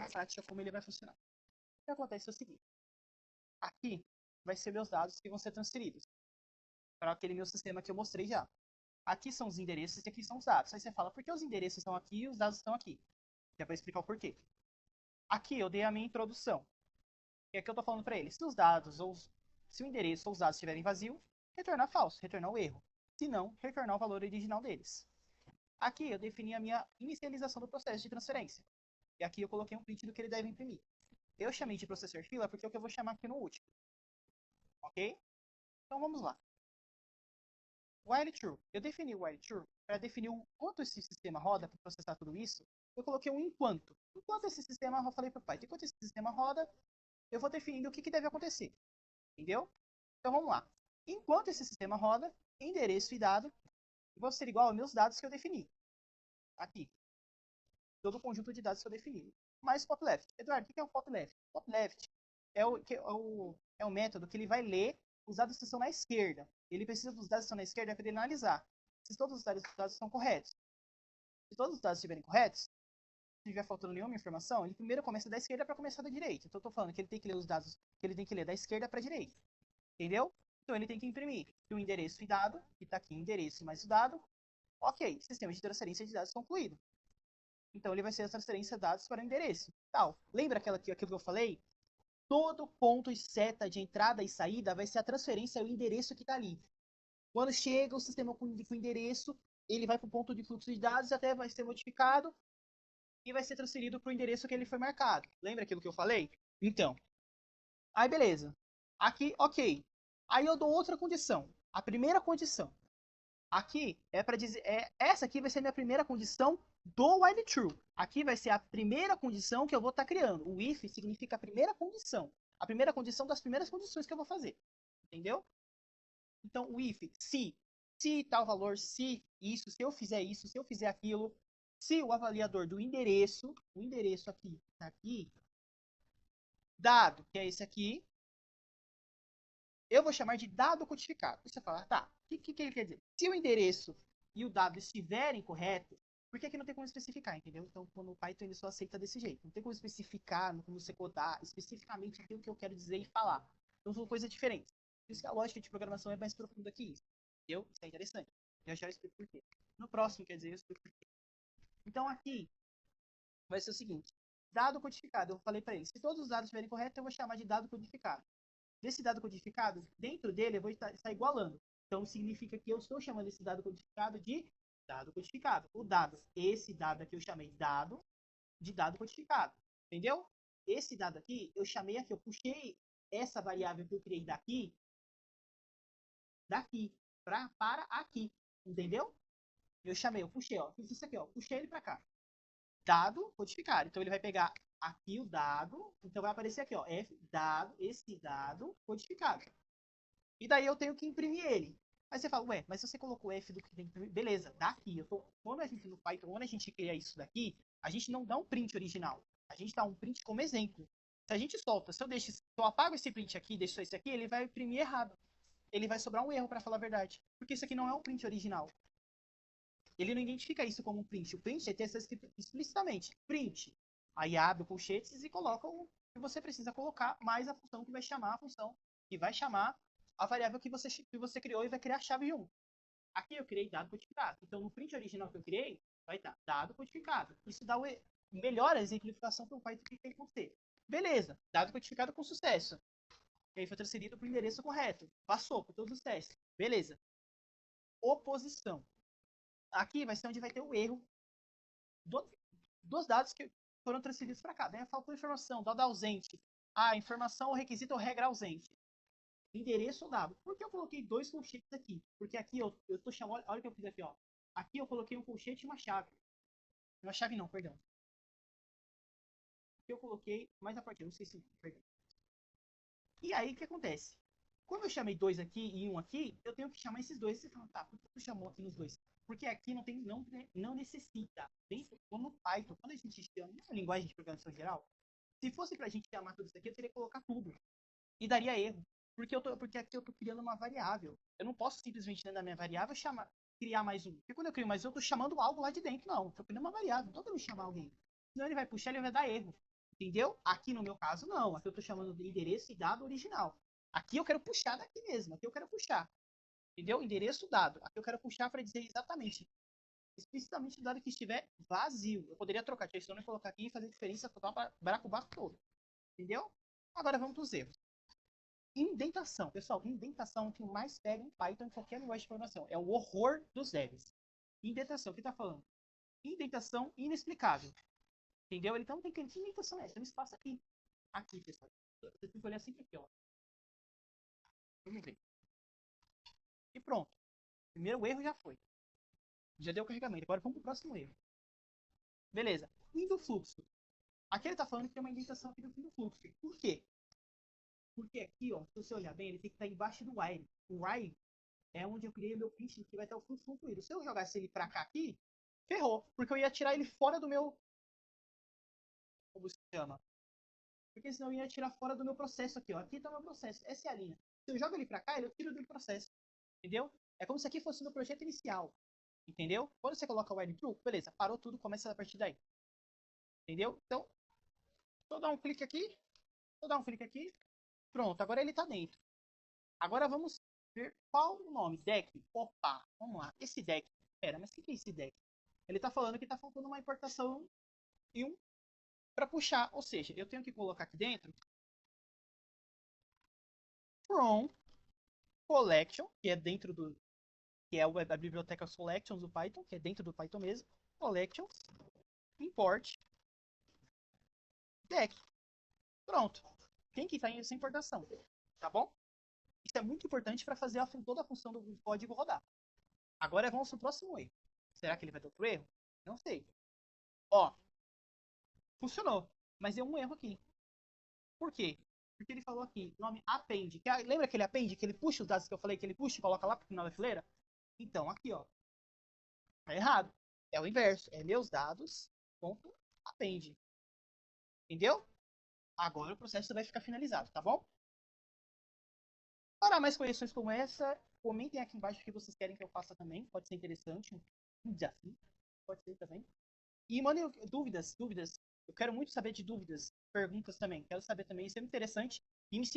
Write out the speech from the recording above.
prática como ele vai funcionar. O que acontece é o seguinte. Aqui vai ser meus dados que vão ser transferidos para aquele meu sistema que eu mostrei já. Aqui são os endereços e aqui são os dados. Aí você fala, por que os endereços estão aqui e os dados estão aqui? Que é para explicar o porquê. Aqui eu dei a minha introdução. E aqui eu estou falando para ele, se os dados ou se o endereço ou os dados estiverem vazios, retornar falso, retornar o erro. Se não, retornar o valor original deles. Aqui eu defini a minha inicialização do processo de transferência. E aqui eu coloquei um print do que ele deve imprimir. Eu chamei de processor fila porque é o que eu vou chamar aqui no último. Ok? Então vamos lá. While true. Eu defini o while true para definir o quanto esse sistema roda para processar tudo isso. Eu coloquei um enquanto. Enquanto esse sistema, eu falei para o Python, enquanto esse sistema roda, eu vou definindo o que deve acontecer. Entendeu? Então vamos lá. Enquanto esse sistema roda, endereço e dado vão ser igual aos meus dados que eu defini. Aqui. Todo o conjunto de dados que eu defini. Mais pop left. Eduardo, o que é o pop left? Pop left é o método que ele vai ler os dados que estão na esquerda. Ele precisa dos dados que estão na esquerda para ele analisar se todos os dados estão corretos. Se todos os dados estiverem corretos, se não estiver faltando nenhuma informação, ele primeiro começa da esquerda para começar da direita. Então eu estou falando que ele tem que ler os dados que ele tem que ler da esquerda para a direita. Entendeu? Então ele tem que imprimir o endereço e dado, que está aqui, endereço mais o dado. Ok, sistema de transferência de dados concluído. Então ele vai ser a transferência de dados para o endereço. Tal. Lembra aquilo que eu falei? Todo ponto e seta de entrada e saída vai ser a transferência ao endereço que está ali. Quando chega o sistema com o endereço, ele vai para o ponto de fluxo de dados, até vai ser modificado e vai ser transferido para o endereço que ele foi marcado. Lembra aquilo que eu falei? Então, aí beleza. Aqui, ok. Aí eu dou outra condição. A primeira condição. Aqui é para dizer, essa aqui vai ser a minha primeira condição do while true. Aqui vai ser a primeira condição que eu vou estar criando. O if significa a primeira condição. A primeira condição das primeiras condições que eu vou fazer. Entendeu? Então, o if, se tal valor, se isso, se eu fizer isso, se eu fizer aquilo, se o avaliador do endereço, o endereço aqui, tá aqui, dado, que é esse aqui, eu vou chamar de dado codificado. Você fala, tá, o que ele quer dizer? Se o endereço e o dado estiverem corretos, por que aqui não tem como especificar, entendeu? Então, quando o Python ele só aceita desse jeito. Não tem como especificar, como você codar especificamente aquilo que eu quero dizer e falar. Então, são coisas diferentes. Por isso que a lógica de programação é mais profunda que isso. Entendeu? Isso é interessante. Eu já explico por quê. No próximo, quer dizer, eu explico por quê. Então, aqui vai ser o seguinte. Dado codificado. Eu falei para ele, se todos os dados estiverem corretos, eu vou chamar de dado codificado. Desse dado codificado, dentro dele eu vou estar igualando. Então significa que eu estou chamando esse dado codificado de dado codificado. O dado, esse dado aqui eu chamei dado de dado codificado. Entendeu? Esse dado aqui, eu chamei aqui, eu puxei essa variável que eu criei daqui para aqui. Entendeu? Eu chamei, eu puxei, ó. Fiz isso aqui, ó. Puxei ele para cá. Dado codificado. Então ele vai pegar aqui o dado, então vai aparecer aqui, ó, F dado, esse dado codificado. E daí eu tenho que imprimir ele. Aí você fala, ué, mas se você colocou F do que tem que imprimir, beleza, daqui. Quando a gente no Python, quando a gente cria isso daqui, a gente não dá um print original. A gente dá um print como exemplo. Se a gente solta, se eu apago esse print aqui, deixo só esse aqui, ele vai imprimir errado. Ele vai sobrar um erro, para falar a verdade. Porque isso aqui não é um print original. Ele não identifica isso como um print. O print é ter escrito explicitamente. Print. Aí abre o colchetes e coloca o que você precisa colocar, mais a função que vai chamar a função, que vai chamar a variável que você criou e vai criar a chave junto. Aqui eu criei dado codificado. Então no print original que eu criei, vai estar dado codificado. Isso dá melhora a exemplificação para o Python que tem que ter. Beleza, dado codificado com sucesso. E aí foi transferido para o endereço correto. Passou por todos os testes. Beleza. Oposição. Aqui vai ser onde vai ter o erro dos dados que foram transferidos para cá. Daí faltou informação, dado ausente. Ah, informação ou requisito ou regra ausente. Endereço ou dado. Por que eu coloquei dois colchetes aqui? Porque aqui eu estou chamando. Olha o que eu fiz aqui, ó. Aqui eu coloquei um colchete e uma chave. Uma chave não, perdão. Aqui eu coloquei mais a partir, não sei se. Perdão. E aí o que acontece? Quando eu chamei dois aqui e um aqui, eu tenho que chamar esses dois. Você fala, tá, por que tu chamou aqui nos dois? Porque aqui não necessita. Como no Python, quando a gente chama, na linguagem de programação geral, se fosse pra gente chamar tudo isso aqui, eu teria que colocar tudo. E daria erro. Porque aqui eu tô criando uma variável. Eu não posso simplesmente dentro da minha variável criar mais um. Porque quando eu crio mais um, eu tô chamando algo lá de dentro. Não, eu tô criando uma variável. Então eu tenho que chamar alguém. Senão ele vai puxar, ele vai dar erro. Entendeu? Aqui no meu caso, não. Aqui eu tô chamando de endereço e dado original. Aqui eu quero puxar daqui mesmo. Aqui eu quero puxar. Entendeu? Endereço dado. Aqui eu quero puxar para dizer exatamente, explicitamente o dado que estiver vazio. Eu poderia trocar TXT e colocar aqui e fazer diferença total para baracobaco todo. Entendeu? Agora vamos para os erros. Indentação. Pessoal, indentação é o que mais pega em Python em qualquer linguagem de programação. É o horror dos devs. Indentação, o que está falando? Indentação inexplicável. Entendeu? Ele não tem que indentação é essa. Tem um espaço aqui. Aqui, pessoal. Você tem que olhar sempre aqui, ó. Vamos ver. E pronto. Primeiro erro já foi. Já deu o carregamento. Agora vamos pro próximo erro. Beleza. Fim do fluxo. Aqui ele tá falando que tem uma indentação aqui do fim do fluxo. Por quê? Porque aqui, ó, se você olhar bem, ele tem que estar embaixo do while. O while é onde eu criei o meu print que vai estar o fluxo concluído. Se eu jogasse ele pra cá aqui, ferrou. Porque eu ia tirar ele fora do meu... Como se chama? Porque senão eu ia tirar fora do meu processo aqui, ó. Aqui tá o meu processo. Essa é a linha. Se eu jogo ele pra cá, eu tiro do processo. Entendeu? É como se aqui fosse no projeto inicial. Entendeu? Quando você coloca o while true, beleza, parou tudo, começa a partir daí. Entendeu? Então, vou dar um clique aqui. Vou dar um clique aqui. Pronto, agora ele tá dentro. Agora vamos ver qual o nome. Deck. Opa, vamos lá. Esse deck. Pera, mas o que é esse deck? Ele tá falando que tá faltando uma importação e um para puxar. Ou seja, eu tenho que colocar aqui dentro from collection, que é dentro do... que é a biblioteca collections do Python, que é dentro do Python mesmo. Collections, import, deck. Pronto. Tem que estar essa importação. Tá bom? Isso é muito importante para fazer toda a função do código rodar. Agora vamos pro próximo erro. Será que ele vai ter outro erro? Não sei. Ó, funcionou, mas deu um erro aqui. Por quê? Porque ele falou aqui, nome append. Lembra aquele append que ele puxa os dados que eu falei que ele puxa e coloca lá pro final da fileira? Então, aqui, ó. Tá errado. É o inverso. É meus dados, ponto, append. Entendeu? Agora o processo vai ficar finalizado, tá bom? Para mais correções como essa, comentem aqui embaixo o que vocês querem que eu faça também. Pode ser interessante, um desafio. Pode ser também. E mandem dúvidas. Eu quero muito saber de dúvidas, perguntas também. Quero saber também, isso é muito interessante. E me